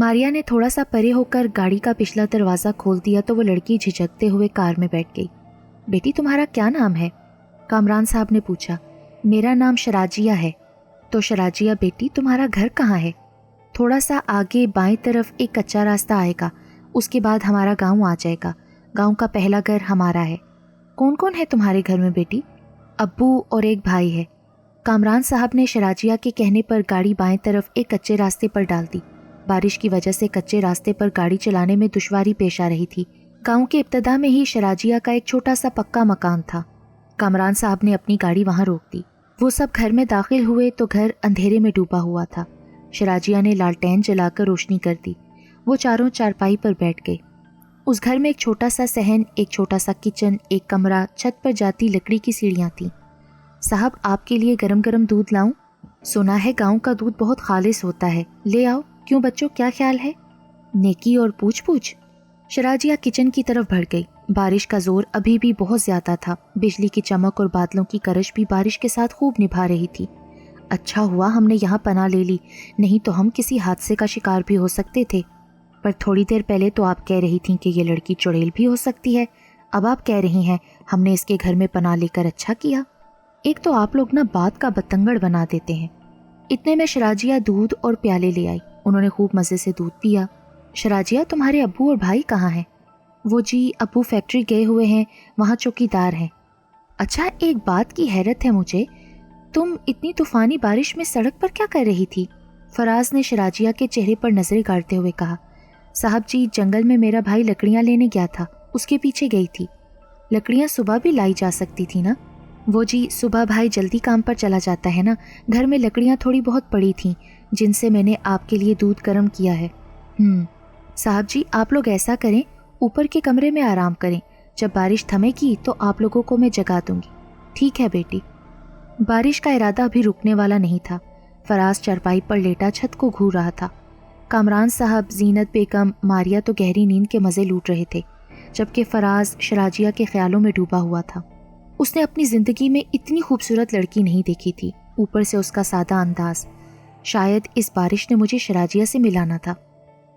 ماریا نے تھوڑا سا پرے ہو کر گاڑی کا پچھلا دروازہ کھول دیا تو وہ لڑکی جھجکتے ہوئے کار میں بیٹھ گئی۔ بیٹی تمہارا کیا نام ہے؟ کامران صاحب نے پوچھا۔ میرا نام شراجیہ ہے۔ تو شراجیہ بیٹی تمہارا گھر کہاں ہے؟ تھوڑا سا آگے بائیں طرف ایک کچا راستہ آئے گا، اس کے بعد ہمارا گاؤں آ جائے گا۔ گاؤں کا پہلا گھر ہمارا ہے۔ کون کون ہے تمہارے گھر میں بیٹی؟ ابو اور ایک بھائی ہے۔ کامران صاحب نے شراجیہ کے کہنے پر گاڑی بائیں طرف ایک کچے راستے پر ڈال دی۔ بارش کی وجہ سے کچے راستے پر گاڑی چلانے میں دشواری پیش آ رہی تھی۔ گاؤں کے ابتدا میں ہی شراجیہ کا ایک چھوٹا سا پکا مکان تھا۔ کامران صاحب نے اپنی گاڑی وہاں روک دی۔ وہ سب گھر میں داخل ہوئے تو گھر اندھیرے میں ڈوبا ہوا تھا۔ شراجیہ نے لالٹین جلا کر روشنی کر دی۔ وہ چاروں چارپائی پر بیٹھ گئے۔ اس گھر میں ایک چھوٹا سا صحن، ایک چھوٹا سا کچن، ایک کمرہ، چھت پر جاتی لکڑی کی سیڑھیاں تھیں۔ صاحب آپ کے لیے گرم گرم دودھ لاؤں؟ سنا ہے گاؤں کا دودھ بہت خالص ہوتا ہے، لے آؤ۔ کیوں بچوں، کیا خیال ہے؟ نیکی اور پوچھ پوچھ۔ شراجیہ کچن کی طرف بڑھ گئی۔ بارش کا زور ابھی بھی بہت زیادہ تھا۔ بجلی کی چمک اور بادلوں کی کرش بھی بارش کے ساتھ خوب نبھا رہی تھی۔ اچھا ہوا ہم نے یہاں پناہ لے لی، نہیں تو ہم کسی حادثے کا شکار بھی ہو سکتے تھے۔ پر تھوڑی دیر پہلے تو آپ کہہ رہی تھیں کہ یہ لڑکی چڑیل بھی ہو سکتی ہے، اب آپ کہہ رہی ہیں ہم نے اس کے گھر میں پناہ لے کر اچھا کیا۔ ایک تو آپ لوگ بات کا بتنگڑ بنا دیتے ہیں۔ اتنے میں شراجیہ دودھ اور پیالے لے آئی۔ انہوں نے خوب مزے سے دودھ پیا۔ شراجیہ تمہارے ابو اور بھائی کہاں ہیں؟ وہ جی ابو فیکٹری گئے ہوئے ہیں، وہاں چوکیدار ہیں۔ اچھا ایک بات کی حیرت ہے مجھے، تم اتنی طوفانی بارش میں سڑک پر کیا کر رہی تھی؟ فراز نے شراجیہ کے چہرے پر نظریں گاڑتے ہوئے کہا۔ صاحب جی جنگل میں میرا بھائی لکڑیاں لینے گیا تھا، اس کے پیچھے گئی تھی۔ لکڑیاں صبح بھی لائی جا سکتی تھی نا؟ وہ جی صبح بھائی جلدی کام پر چلا جاتا ہے نا، گھر میں لکڑیاں تھوڑی بہت پڑی تھیں جن سے میں نے آپ کے لیے دودھ گرم کیا ہے۔ صاحب جی آپ لوگ ایسا کریں، اوپر کے کمرے میں آرام کریں، جب بارش تھمے گی تو آپ لوگوں کو میں جگا دوں گی۔ ٹھیک ہے بیٹی۔ بارش کا ارادہ ابھی رکنے والا نہیں تھا۔ فراز چارپائی پر لیٹا چھت کو گھور رہا تھا۔ کامران صاحب، زینت بیگم، ماریا تو گہری نیند کے مزے لوٹ رہے تھے، جبکہ فراز شراجیہ کے خیالوں میں ڈوبا ہوا تھا۔ اس نے اپنی زندگی میں اتنی خوبصورت لڑکی نہیں دیکھی تھی، اوپر سے اس کا سادہ انداز۔ شاید اس بارش نے مجھے شراجیہ سے ملانا تھا۔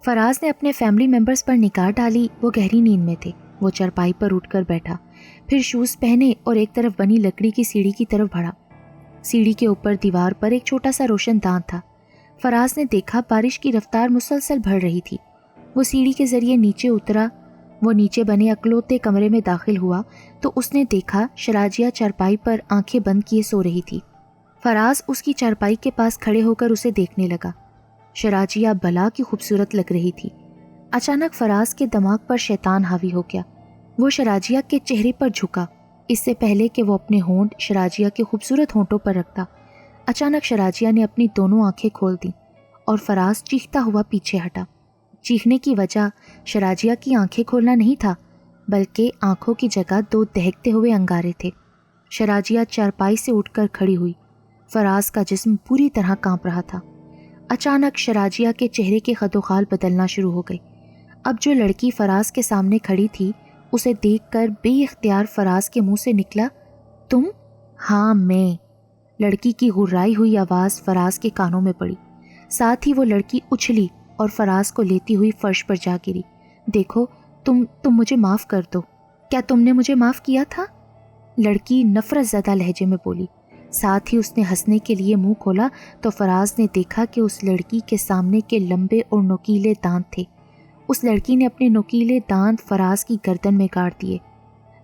فراز نے اپنے فیملی ممبرز پر نگاہ ڈالی، وہ گہری نیند میں تھے۔ وہ چارپائی پر اٹھ کر بیٹھا، پھر شوز پہنے اور ایک طرف بنی لکڑی کی سیڑھی کی طرف بڑھا۔ سیڑھی کے اوپر دیوار پر ایک چھوٹا سا روشن دان تھا۔ فراز نے دیکھا بارش کی رفتار مسلسل بڑھ رہی تھی۔ وہ سیڑھی کے ذریعے نیچے اترا۔ وہ نیچے بنے اکلوتے کمرے میں داخل ہوا تو اس نے دیکھا شراجیہ چارپائی پر آنکھیں بند کیے سو رہی تھی۔ فراز اس کی چارپائی کے پاس کھڑے ہو کر اسے دیکھنے لگا۔ شراجیہ بلا کی خوبصورت لگ رہی تھی۔ اچانک فراز کے دماغ پر شیطان حاوی ہو گیا۔ وہ شراجیہ کے چہرے پر جھکا، اس سے پہلے کہ وہ اپنے ہونٹ شراجیہ کے خوبصورت ہونٹوں پر رکھتا۔ اچانک شراجیہ نے اپنی دونوں آنکھیں کھول دیں اور فراز چیختا ہوا پیچھے ہٹا۔ چیخنے کی وجہ شراجیہ کی آنکھیں کھولنا نہیں تھا، بلکہ آنکھوں کی جگہ دو دہکتے ہوئے انگارے تھے۔ شراجیہ چارپائی سے اٹھ کر کھڑی ہوئی۔ فراز کا جسم پوری طرح کانپ رہا تھا۔ اچانک شراجیہ کے چہرے کے خد و خال بدلنا شروع ہو گئے۔ اب جو لڑکی فراز کے سامنے کھڑی تھی اسے دیکھ کر بے اختیار فراز کے منہ سے نکلا، تم؟ ہاں میں۔ لڑکی کی غرائی ہوئی آواز فراز کے کانوں میں پڑی، ساتھ ہی وہ لڑکی اچھلی اور فراز کو لیتی ہوئی فرش پر جا گری۔ دیکھو تم مجھے معاف کر دو۔ کیا تم نے مجھے معاف کیا تھا؟ لڑکی نفرت زدہ لہجے میں بولی۔ ساتھ ہی اس نے ہنسنے کے لیے منہ کھولا تو فراز نے دیکھا کہ اس لڑکی کے سامنے کے لمبے اور نوکیلے دانت تھے۔ اس لڑکی نے اپنے نوکیلے دانت فراز کی گردن میں گاڑ دیے۔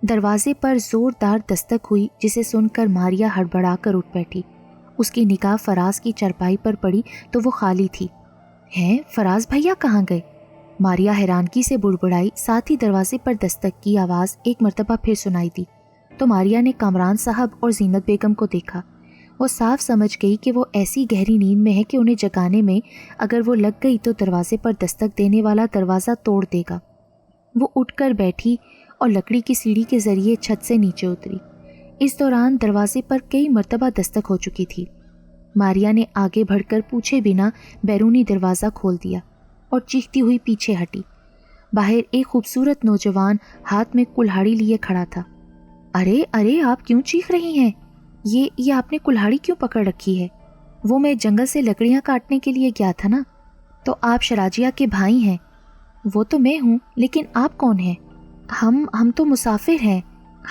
دروازے پر زوردار دستک ہوئی، جسے سن کر ماریا ہڑبڑا کر اٹھ بیٹھی۔ اس کی نگاہ فراز کی چارپائی پر پڑی تو وہ خالی تھی۔ ہیں، فراز بھیا کہاں گئے؟ ماریا حیرانگی سے بڑبڑائی، ساتھ ہی دروازے پر دستک کی آواز ایک مرتبہ پھر سنائی دی تو ماریا نے کامران صاحب اور زینت بیگم کو دیکھا۔ وہ صاف سمجھ گئی کہ وہ ایسی گہری نیند میں ہے کہ انہیں جگانے میں اگر وہ لگ گئی تو دروازے پر دستک دینے والا دروازہ توڑ دے گا۔ وہ اٹھ کر بیٹھی اور لکڑی کی سیڑھی کے ذریعے چھت سے نیچے اتری۔ اس دوران دروازے پر کئی مرتبہ دستک ہو چکی تھی۔ ماریا نے آگے بڑھ کر پوچھے بنا بیرونی دروازہ کھول دیا اور چیختی ہوئی پیچھے ہٹی۔ باہر ایک خوبصورت نوجوان ہاتھ میں کلہاڑی لیے کھڑا تھا۔ ارے ارے، آپ کیوں چیخ رہی ہیں؟ یہ آپ نے کلہاڑی کیوں پکڑ رکھی ہے؟ وہ میں جنگل سے لکڑیاں کاٹنے کے لیے گیا تھا نا۔ تو آپ شراجیہ کے بھائی ہیں؟ وہ تو میں ہوں، لیکن آپ کون ہیں؟ ہم تو مسافر ہیں۔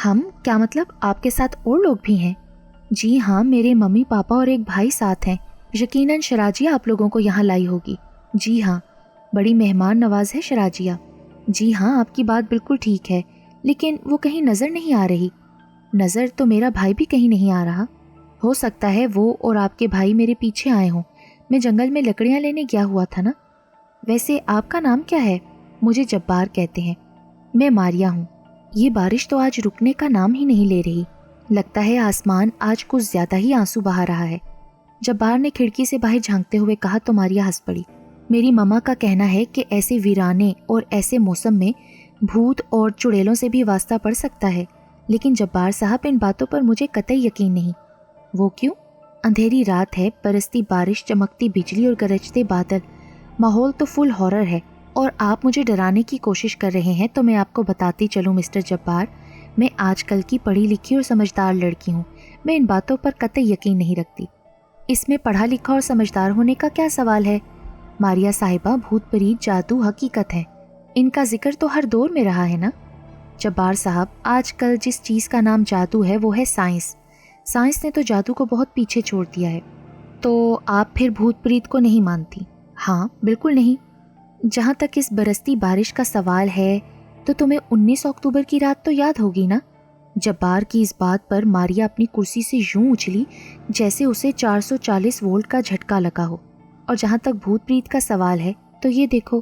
ہم کیا مطلب؟ آپ کے ساتھ اور لوگ بھی ہیں؟ جی ہاں، میرے ممی پاپا اور ایک بھائی ساتھ ہیں۔ یقیناً شراجیہ آپ لوگوں کو یہاں لائی ہوگی۔ جی ہاں، بڑی مہمان نواز ہے شراجیہ۔ جی ہاں، آپ کی بات بالکل ٹھیک ہے، لیکن وہ کہیں نظر نہیں آ رہی۔ نظر تو میرا بھائی بھی کہیں نہیں آ رہا۔ ہو سکتا ہے وہ اور آپ کے بھائی میرے پیچھے آئے ہوں، میں جنگل میں لکڑیاں لینے گیا ہوا تھا نا۔ ویسے آپ کا نام کیا ہے؟ مجھے جبار کہتے ہیں۔ میں ماریا ہوں۔ یہ بارش تو آج رکنے کا نام ہی نہیں لے رہی، لگتا ہے آسمان آج کچھ زیادہ ہی آنسو بہا رہا ہے۔ جبار نے کھڑکی سے باہر جھانکتے ہوئے کہا تو ماریا ہنس پڑی۔ میری ماما کا کہنا ہے کہ ایسے ویرانے اور ایسے موسم میں بھوت اور چڑیلوں سے بھی واسطہ پڑ سکتا ہے، لیکن جبار صاحب ان باتوں پر مجھے قطعی یقین نہیں۔ وہ کیوں؟ اندھیری رات ہے، برستی بارش، چمکتی بجلی اور گرجتے بادل، ماحول تو فل ہارر ہے، اور آپ مجھے ڈرانے کی کوشش کر رہے ہیں تو میں آپ کو بتاتی چلوں مسٹر جبار، میں آج کل کی پڑھی لکھی اور سمجھدار لڑکی ہوں، میں ان باتوں پر قطعی یقین نہیں رکھتی۔ اس میں پڑھا لکھا اور سمجھدار ہونے کا کیا سوال ہے؟ ماریا صاحبہ، بھوت پریت جادو حقیقت ہے، ان کا ذکر تو ہر دور میں رہا ہے نا۔ جبار صاحب، آج کل جس چیز کا نام جادو ہے وہ ہے سائنس۔ سائنس نے تو جادو کو بہت پیچھے چھوڑ دیا ہے۔ تو آپ پھر بھوت پریت کو نہیں مانتی؟ ہاں، بالکل نہیں۔ جہاں تک اس برستی بارش کا سوال ہے تو تمہیں 19 اکتوبر کی رات تو یاد ہوگی نا؟ جبار کی اس بات پر ماریا اپنی کرسی سے یوں اچھلی جیسے اسے 440 وولٹ کا جھٹکا لگا ہو۔ اور جہاں تک بھوت پریت کا سوال ہے تو یہ دیکھو۔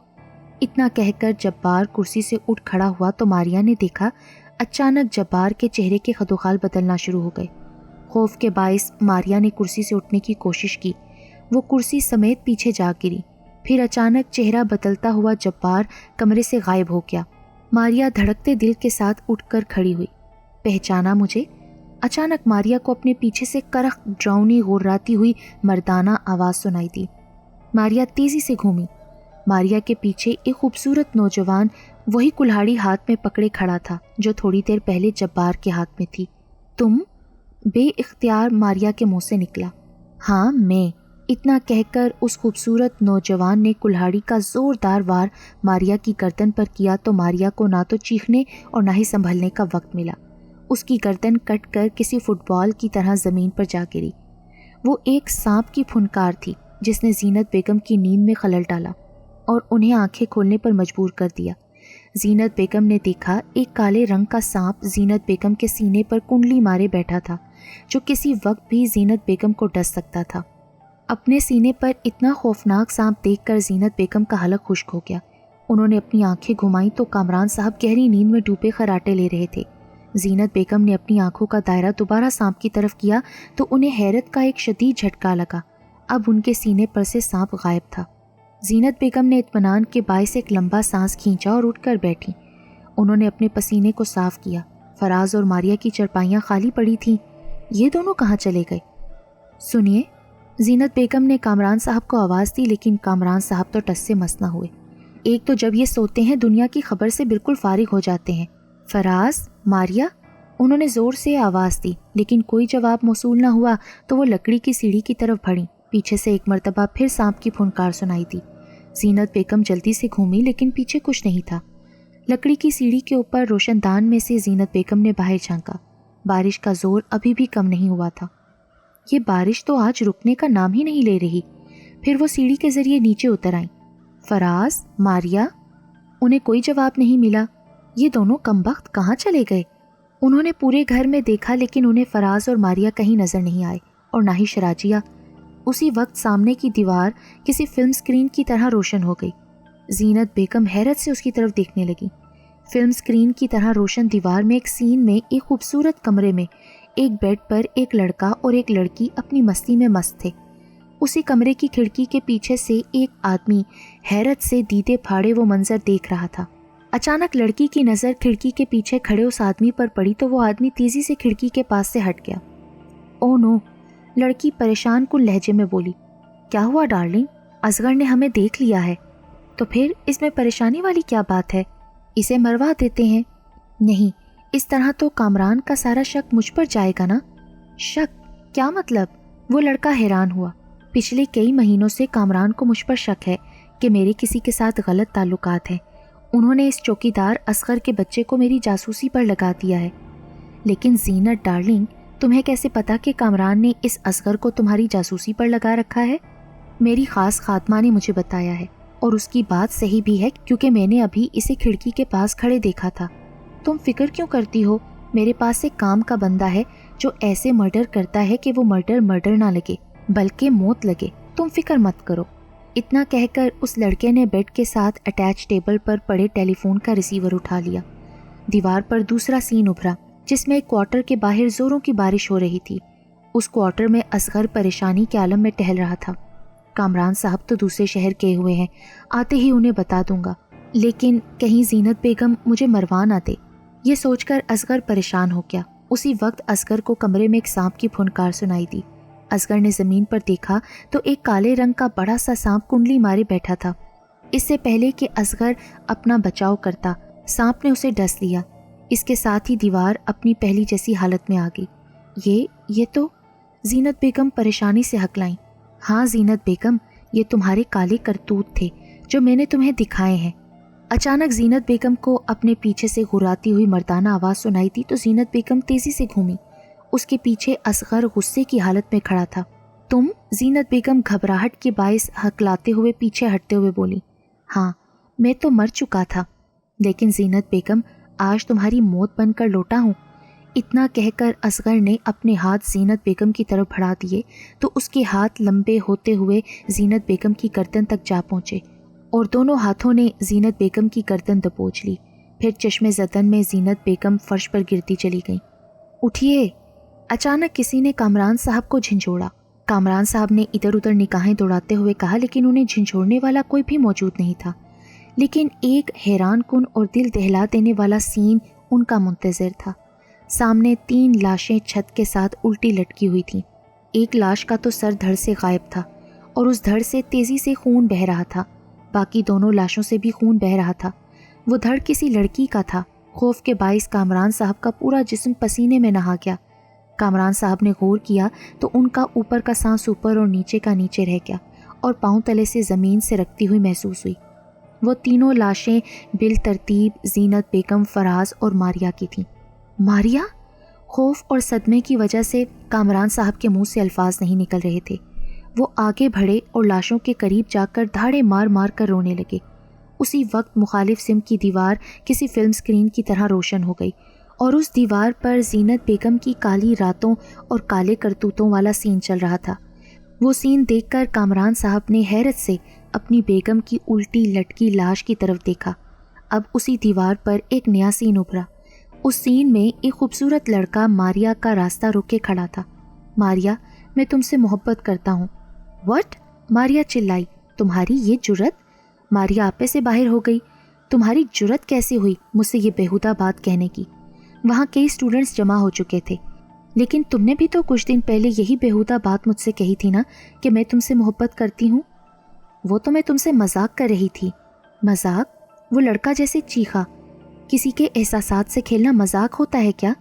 اتنا کہہ کر جبار کرسی سے اٹھ کھڑا ہوا تو ماریا نے دیکھا اچانک جبار کے چہرے کے خدوخال بدلنا شروع ہو گئے۔ خوف کے باعث ماریا نے کرسی سے اٹھنے کی کوشش کی، وہ کرسی سمیت پیچھے جا گری۔ پھر اچانک چہرہ بدلتا ہوا جبار کمرے سے غائب ہو گیا۔ ماریا دھڑکتے دل کے ساتھ اٹھ کر کھڑی ہوئی۔ پہچانا مجھے؟ اچانک ماریا کو اپنے پیچھے سے کرخت ڈراؤنی غراتی ہوئی مردانہ آواز سنائی دی۔ ماریا تیزی سے گھومی۔ ماریا کے پیچھے ایک خوبصورت نوجوان وہی کلہاڑی ہاتھ میں پکڑے کھڑا تھا جو تھوڑی دیر پہلے جبار کے ہاتھ میں تھی۔ تم؟ بے اختیار ماریا کے منہ سے نکلا۔ ہاں، میں۔ اتنا کہہ کر اس خوبصورت نوجوان نے کلہاڑی کا زوردار وار ماریا کی گردن پر کیا تو ماریا کو نہ تو چیخنے اور نہ ہی سنبھلنے کا وقت ملا۔ اس کی گردن کٹ کر کسی فٹ بال کی طرح زمین پر جا گری۔ وہ ایک سانپ کی پھنکار تھی جس نے زینت بیگم کی نیند میں خلل ڈالا اور انہیں آنکھیں کھولنے پر مجبور کر دیا۔ زینت بیگم نے دیکھا ایک کالے رنگ کا سانپ زینت بیگم کے سینے پر کنڈلی مارے بیٹھا تھا، جو کسی وقت بھی زینت بیگم کو ڈس سکتا تھا۔ اپنے سینے پر اتنا خوفناک سانپ دیکھ کر زینت بیگم کا حلق خشک ہو گیا۔ انہوں نے اپنی آنکھیں گھمائیں تو کامران صاحب گہری نیند میں ڈوبے خراٹے لے رہے تھے۔ زینت بیگم نے اپنی آنکھوں کا دائرہ دوبارہ سانپ کی طرف کیا تو انہیں حیرت کا ایک شدید جھٹکا لگا۔ اب ان کے سینے پر سے سانپ غائب تھا۔ زینت بیگم نے اطمینان کے باعث ایک لمبا سانس کھینچا اور اٹھ کر بیٹھی۔ انہوں نے اپنے پسینے کو صاف کیا۔ فراز اور ماریا کی چرپائیاں خالی پڑی تھیں۔ یہ دونوں کہاں چلے گئے؟ سنیے، زینت بیگم نے کامران صاحب کو آواز دی، لیکن کامران صاحب تو ٹس سے مس نہ ہوئے۔ ایک تو جب یہ سوتے ہیں دنیا کی خبر سے بالکل فارغ ہو جاتے ہیں۔ فراز، ماریا، انہوں نے زور سے آواز دی، لیکن کوئی جواب موصول نہ ہوا تو وہ لکڑی کی سیڑھی کی طرف بڑھیں۔ پیچھے سے ایک مرتبہ پھر سانپ کی پھنکار سنائی دی۔ زینت بیگم جلدی سے گھومی، لیکن پیچھے کچھ نہیں تھا۔ لکڑی کی سیڑھی کے اوپر روشن دان میں سے زینت بیگم نے باہر جھانکا۔ بارش کا زور ابھی بھی کم نہیں ہوا تھا۔ یہ بارش تو آج رکنے کا نام ہی نہیں لے رہی۔ پھر وہ سیڑھی کے ذریعے نیچے اتر آئیں۔ فراز، ماریا، انہیں کوئی جواب نہیں ملا۔ یہ دونوں کمبخت کہاں چلے گئے؟ انہوں نے پورے گھر میں دیکھا، لیکن انہیں فراز اور ماریا کہیں نظر نہیں آئے، اور نہ ہی شراجیہ۔ اسی وقت سامنے کی دیوار کسی فلم سکرین کی طرح روشن ہو گئی۔ زینت بیگم حیرت سے اس کی طرف دیکھنے لگی۔ فلم سکرین کی طرح روشن دیوار میں ایک سین میں ایک خوبصورت کمرے میں ایک بیڈ پر ایک لڑکا اور ایک لڑکی اپنی مستی میں مست تھے۔ اسی کمرے کی کھڑکی کے پیچھے سے ایک آدمی حیرت سے دیدے پھاڑے وہ منظر دیکھ رہا تھا۔ اچانک لڑکی کی نظر کھڑکی کے پیچھے کھڑے اس آدمی پر پڑی تو وہ آدمی تیزی سے کھڑکی کے پاس سے ہٹ گیا۔ او نو، لڑکی پریشان کن لہجے میں بولی۔ کیا ہوا ڈارلنگ؟ اصغر نے ہمیں دیکھ لیا ہے۔ تو پھر اس میں پریشانی والی کیا بات ہے؟ اسے مروا دیتے ہیں۔ نہیں، اس طرح تو کامران کا سارا شک مجھ پر جائے گا نا۔ شک؟ کیا مطلب؟ وہ لڑکا حیران ہوا۔ پچھلے کئی مہینوں سے کامران کو مجھ پر شک ہے کہ میرے کسی کے ساتھ غلط تعلقات ہیں. انہوں نے اس چوکیدار اصغر کے بچے کو میری جاسوسی پر لگا دیا ہے. لیکن زینت ڈارلنگ، تمہیں کیسے پتا کہ کامران نے اس اصغر کو تمہاری جاسوسی پر لگا رکھا ہے؟ میری خاص خاتمہ نے مجھے بتایا ہے، اور اس کی بات صحیح بھی ہے کیونکہ میں نے ابھی اسے کھڑکی کے پاس کھڑے دیکھا تھا. تم فکر کیوں کرتی ہو؟ میرے پاس ایک کام کا بندہ ہے جو ایسے مرڈر کرتا ہے کہ وہ مرڈر نہ لگے بلکہ موت لگے. تم فکر مت کرو. اتنا کہہ کر اس لڑکے نے بیڈ کے ساتھ اٹیچ ٹیبل پر پڑے ٹیلی فون کا ریسیور اٹھا لیا. دیوار پر دوسرا سین ابھرا جس میں ایک کوارٹر کے باہر زوروں کی بارش ہو رہی تھی. اس کوارٹر میں اصغر پریشانی کے عالم میں ٹہل رہا تھا. کامران صاحب تو دوسرے شہر گئے ہوئے ہیں، آتے ہی انہیں بتا دوں گا، لیکن کہیں زینت بیگم مجھے مروا نہ دے. یہ سوچ کر اصغر پریشان ہو گیا. اسی وقت اصغر کو کمرے میں ایک سانپ کی پھنکار سنائی دی. اصغر نے زمین پر دیکھا تو ایک کالے رنگ کا بڑا سا سانپ کنڈلی مارے بیٹھا تھا. اس سے پہلے کہ اصغر اپنا بچاؤ کرتا، سانپ نے اسے ڈس لیا. اس کے ساتھ ہی دیوار اپنی پہلی جیسی حالت میں آ گئی. یہ تو زینت بیگم پریشانی سے ہکلائیں. ہاں زینت بیگم، یہ تمہارے کالے کرتوت تھے جو میں نے تمہیں دکھائے ہیں. اچانک زینت بیگم کو اپنے پیچھے سے غراتی ہوئی مردانہ آواز سنائی دی تو زینت بیگم تیزی سے گھومی. اس کے پیچھے اصغر غصے کی حالت میں کھڑا تھا. تم؟ زینت بیگم گھبراہٹ کے باعث ہکلاتے ہوئے پیچھے ہٹتے ہوئے بولی. ہاں، میں تو مر چکا تھا، لیکن زینت بیگم آج تمہاری موت بن کر لوٹا ہوں. اتنا کہہ کر اصغر نے اپنے ہاتھ زینت بیگم کی طرف بڑھا دیے تو اس کے ہاتھ لمبے ہوتے ہوئے زینت بیگم کی گردن تک جا پہنچے اور دونوں ہاتھوں نے زینت بیگم کی گردن دبوچ لی. پھر چشمے زدن میں زینت بیگم فرش پر گرتی چلی گئیں. اٹھیے! اچانک کسی نے کامران صاحب کو جھنجھوڑا. کامران صاحب نے ادھر ادھر نگاہیں دوڑاتے ہوئے کہا، لیکن انہیں جھنجھوڑنے والا کوئی بھی موجود نہیں تھا. لیکن ایک حیران کن اور دل دہلا دینے والا سین ان کا منتظر تھا. سامنے 3 لاشیں چھت کے ساتھ الٹی لٹکی ہوئی تھیں. ایک لاش کا تو سر دھڑ سے غائب تھا اور اس دھڑ سے تیزی سے خون بہہ رہا تھا. باقی دونوں لاشوں سے بھی خون بہہ رہا تھا. وہ دھڑ کسی لڑکی کا تھا. خوف کے باعث کامران صاحب کا پورا جسم پسینے میں نہا گیا. کامران صاحب نے غور کیا تو ان کا اوپر کا سانس اوپر اور نیچے کا نیچے رہ گیا اور پاؤں تلے سے زمین سے رکھتی ہوئی محسوس ہوئی. وہ تینوں لاشیں بالترتیب زینت بیگم، فراز اور ماریا کی تھیں. ماریا؟ خوف اور صدمے کی وجہ سے کامران صاحب کے منہ سے الفاظ نہیں نکل رہے تھے. وہ آگے بڑھے اور لاشوں کے قریب جا کر دھاڑے مار مار کر رونے لگے. اسی وقت مخالف سمت کی دیوار کسی فلم سکرین کی طرح روشن ہو گئی اور اس دیوار پر زینت بیگم کی کالی راتوں اور کالے کرتوتوں والا سین چل رہا تھا. وہ سین دیکھ کر کامران صاحب نے حیرت سے اپنی بیگم کی الٹی لٹکی لاش کی طرف دیکھا. اب اسی دیوار پر ایک نیا سین ابھرا. اس سین میں ایک خوبصورت لڑکا ماریا کا راستہ روک کے کھڑا تھا. ماریا، میں تم سے محبت کرتا ہوں. وٹ؟ ماریا چلائی. تمہاری یہ جرت؟ ماریا آپے سے باہر ہو گئی. تمہاری جرت کیسے ہوئی مجھ سے یہ بیہودہ بات کہنے کی؟ وہاں کئی اسٹوڈنٹس جمع ہو چکے تھے. لیکن تم نے بھی تو کچھ دن پہلے یہی بیہودہ بات مجھ سے کہی تھی نا کہ میں تم سے محبت کرتی ہوں. وہ تو میں تم سے مذاق کر رہی تھی. مذاق؟ وہ لڑکا جیسے چیخا. کسی کے احساسات سے کھیلنا مذاق ہوتا ہے کیا؟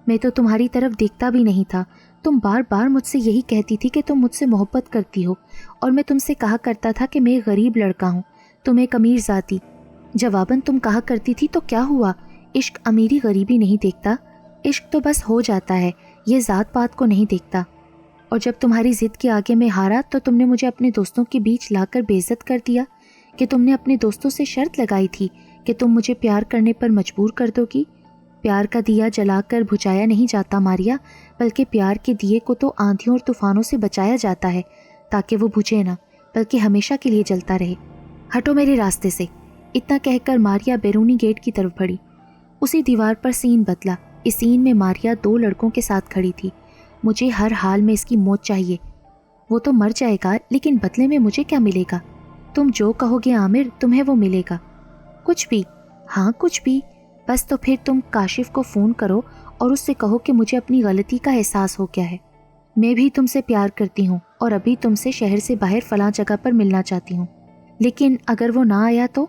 میں تو تمہاری طرف دیکھتا بھی نہیں تھا. تم بار بار مجھ سے یہی کہتی تھی کہ تم مجھ سے محبت کرتی ہو اور میں تم سے کہا کرتا تھا کہ میں غریب لڑکا ہوں، تم ایک امیر ذاتی. جواباً تم کہا کرتی تھی تو کیا ہوا؟ عشق امیری غریبی نہیں دیکھتا. عشق تو بس ہو جاتا ہے، یہ ذات پات کو نہیں دیکھتا. اور جب تمہاری ضد کے آگے میں ہارا تو تم نے مجھے اپنے دوستوں کے بیچ لا کر بے عزت کر دیا کہ تم نے اپنے دوستوں سے شرط لگائی تھی کہ تم مجھے پیار کرنے پر مجبور کر دو گی. پیار کا دیا جلا کر بجھایا نہیں جاتا ماریا، بلکہ پیار کے دیے کو تو آندھیوں اور طوفانوں سے بچایا جاتا ہے تاکہ وہ بجھے نہ، بلکہ ہمیشہ کے لیے جلتا رہے. ہٹو میرے راستے سے. اتنا کہہ کر ماریا بیرونی گیٹ کی طرف بڑھی. اسی دیوار پر سین بدلا. اس سین میں ماریا 2 لڑکوں کے ساتھ کھڑی تھی. مجھے ہر حال میں اس کی موت چاہیے. وہ تو مر جائے گا لیکن بدلے میں مجھے کیا ملے گا؟ تم جو کہو گے عامر تمہیں وہ ملے گا. کچھ بھی؟ ہاں کچھ بھی. بس تو پھر تم کاشف کو فون کرو اور اس سے کہو کہ مجھے اپنی غلطی کا احساس ہو گیا ہے. میں بھی تم سے پیار کرتی ہوں اور ابھی تم سے شہر سے باہر فلاں جگہ پر ملنا چاہتی ہوں. لیکن اگر وہ نہ آیا تو؟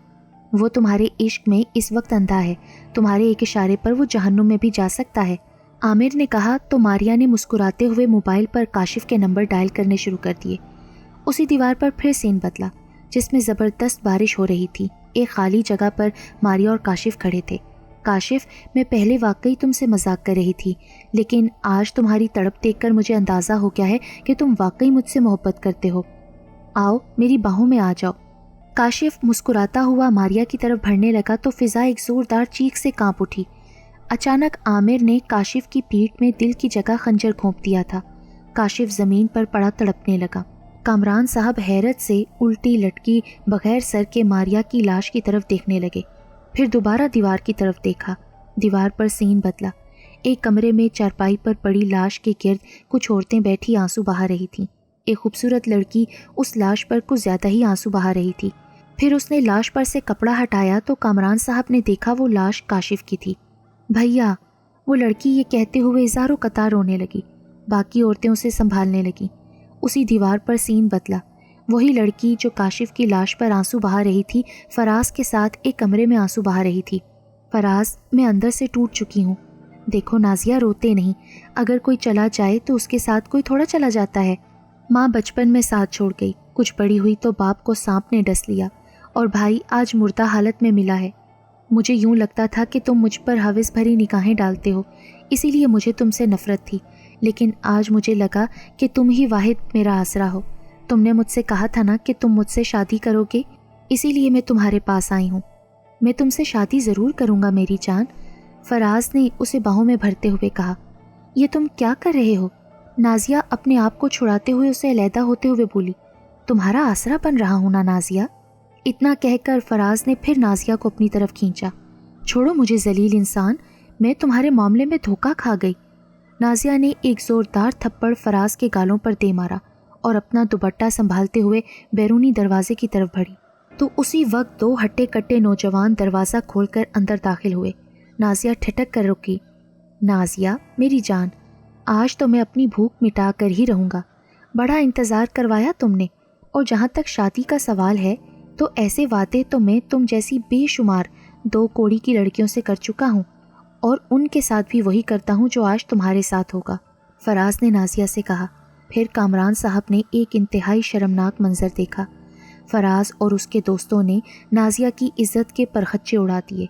وہ تمہارے عشق میں اس وقت اندھا ہے. تمہارے ایک اشارے پر وہ جہنم میں بھی جا سکتا ہے. عامر نے کہا تو ماریا نے مسکراتے ہوئے موبائل پر کاشف کے نمبر ڈائل کرنے شروع کر دیے. اسی دیوار پر پھر سین بدلا. جس میں زبردست بارش ہو رہی تھی۔ ایک خالی جگہ پر ماریا اور کاشف کھڑے تھے۔ کاشف، میں پہلے واقعی تم سے مذاق کر رہی تھی، لیکن آج تمہاری تڑپ دیکھ کر مجھے اندازہ ہو گیا ہے کہ تم واقعی مجھ سے محبت کرتے ہو۔ آؤ میری باہوں میں آ جاؤ۔ کاشف مسکراتا ہوا ماریا کی طرف بڑھنے لگا تو فضا ایک زوردار چیخ سے کانپ اٹھی۔ اچانک عامر نے کاشف کی پیٹھ میں دل کی جگہ خنجر گھونپ دیا تھا۔ کاشف زمین پر پڑا تڑپنے لگا۔ کامران صاحب حیرت سے الٹی لٹکی بغیر سر کے ماریا کی لاش کی طرف دیکھنے لگے، پھر دوبارہ دیوار کی طرف دیکھا۔ دیوار پر سین بدلا۔ ایک کمرے میں چارپائی پر پڑی لاش کے گرد کچھ عورتیں بیٹھی آنسو بہا رہی تھیں۔ ایک خوبصورت لڑکی اس لاش پر کچھ زیادہ ہی آنسو بہا رہی تھی۔ پھر اس نے لاش پر سے کپڑا ہٹایا تو کامران صاحب نے دیکھا وہ لاش کاشف کی تھی۔ بھیا، وہ لڑکی یہ کہتے ہوئے زاروں قطار رونے لگی۔ باقی عورتیں اسے سنبھالنے لگیں۔ اسی دیوار پر سین بدلا۔ وہی لڑکی جو کاشف کی لاش پر آنسو بہا رہی تھی فراز کے ساتھ ایک کمرے میں آنسو بہا رہی تھی۔ فراز، میں اندر سے ٹوٹ چکی ہوں۔ دیکھو نازیہ، روتے نہیں، اگر کوئی چلا جائے تو اس کے ساتھ کوئی تھوڑا چلا جاتا ہے۔ ماں بچپن میں ساتھ چھوڑ گئی، کچھ بڑی ہوئی تو باپ کو سانپ نے ڈس لیا، اور بھائی آج مردہ حالت میں ملا ہے۔ مجھے یوں لگتا تھا کہ تم مجھ پر ہوس بھری نگاہیں ڈالتے ہو، اسی لیے مجھے تم سے نفرت تھی، لیکن آج مجھے لگا کہ تم ہی واحد میرا آسرا ہو۔ تم نے مجھ سے کہا تھا نا کہ تم مجھ سے شادی کرو گے، اسی لیے میں تمہارے پاس آئی ہوں۔ میں تم سے شادی ضرور کروں گا میری جان، فراز نے اسے باہوں میں بھرتے ہوئے کہا۔ یہ تم کیا کر رہے ہو؟ نازیہ اپنے آپ کو چھڑاتے ہوئے اسے علیحدہ ہوتے ہوئے بولی۔ تمہارا آسرا بن رہا ہوں نا نازیہ؟ اتنا کہہ کر فراز نے پھر نازیہ کو اپنی طرف کھینچا۔ چھوڑو مجھے ذلیل انسان، میں تمہارے معاملے میں دھوکہ کھا گئی۔ نازیہ نے ایک زوردار تھپڑ فراز کے گالوں پر دے مارا اور اپنا دوپٹہ سنبھالتے ہوئے بیرونی دروازے کی طرف بڑھی تو اسی وقت دو ہٹے کٹے نوجوان دروازہ کھول کر اندر داخل ہوئے۔ نازیہ ٹھٹک کر رکی۔ نازیہ میری جان، آج تو میں اپنی بھوک مٹا کر ہی رہوں گا۔ بڑا انتظار کروایا تم نے، اور جہاں تک شادی کا سوال ہے تو ایسے وعدے تو میں تم جیسی بے شمار دو کوڑی کی لڑکیوں سے کر چکا ہوں، اور ان کے ساتھ بھی وہی کرتا ہوں جو آج تمہارے ساتھ ہوگا، فراز نے نازیہ سے کہا۔ پھر کامران صاحب نے ایک انتہائی شرمناک منظر دیکھا۔ فراز اور اس کے دوستوں نے نازیہ کی عزت کے پرخچے اڑا دیے۔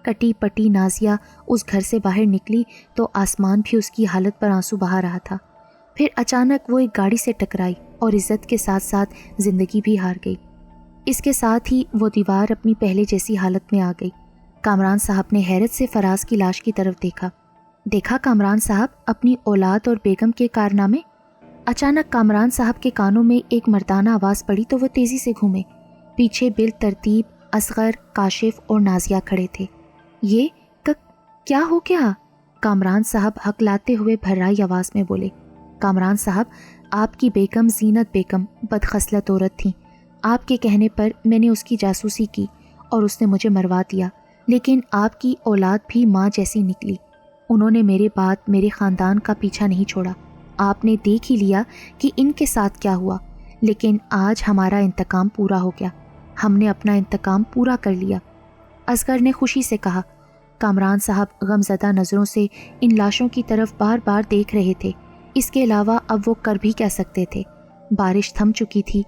کٹی پٹی نازیہ اس گھر سے باہر نکلی تو آسمان بھی اس کی حالت پر آنسو بہا رہا تھا۔ پھر اچانک وہ ایک گاڑی سے ٹکرائی اور عزت کے ساتھ ساتھ زندگی بھی ہار گئی۔ اس کے ساتھ ہی وہ دیوار اپنی پہلے جیسی حالت میں آ گئی۔ کامران صاحب نے حیرت سے فراز کی لاش کی طرف دیکھا کامران صاحب اپنی اولاد اور بیگم کے کارنامے؟ اچانک کامران صاحب کے کانوں میں ایک مردانہ آواز پڑی تو وہ تیزی سے گھومے۔ پیچھے بالترتیب اصغر، کاشف اور نازیہ کھڑے تھے۔ یہ کیا ہو گیا؟ کامران صاحب ہکلاتے ہوئے بھرائی آواز میں بولے۔ کامران صاحب، آپ کی بیگم زینت بیگم بدخصلت عورت تھیں۔ آپ کے کہنے پر میں نے اس کی جاسوسی کی اور اس نے مجھے مروا دیا، لیکن آپ کی اولاد بھی ماں جیسی نکلی۔ انہوں نے میرے بعد میرے خاندان کا پیچھا نہیں چھوڑا۔ آپ نے دیکھ ہی لیا کہ ان کے ساتھ کیا ہوا، لیکن آج ہمارا انتقام پورا ہو گیا۔ ہم نے اپنا انتقام پورا کر لیا، اصغر نے خوشی سے کہا۔ کامران صاحب غمزدہ نظروں سے ان لاشوں کی طرف بار بار دیکھ رہے تھے۔ اس کے علاوہ اب وہ کر بھی کیا سکتے تھے؟ بارش تھم چکی تھی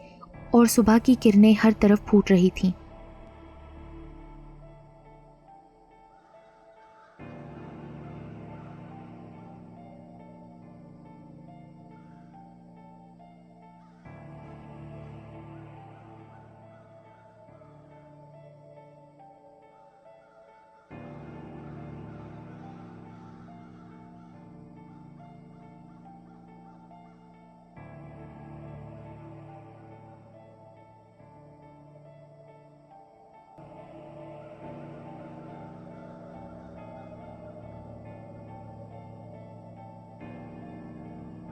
اور صبح کی کرنیں ہر طرف پھوٹ رہی تھیں۔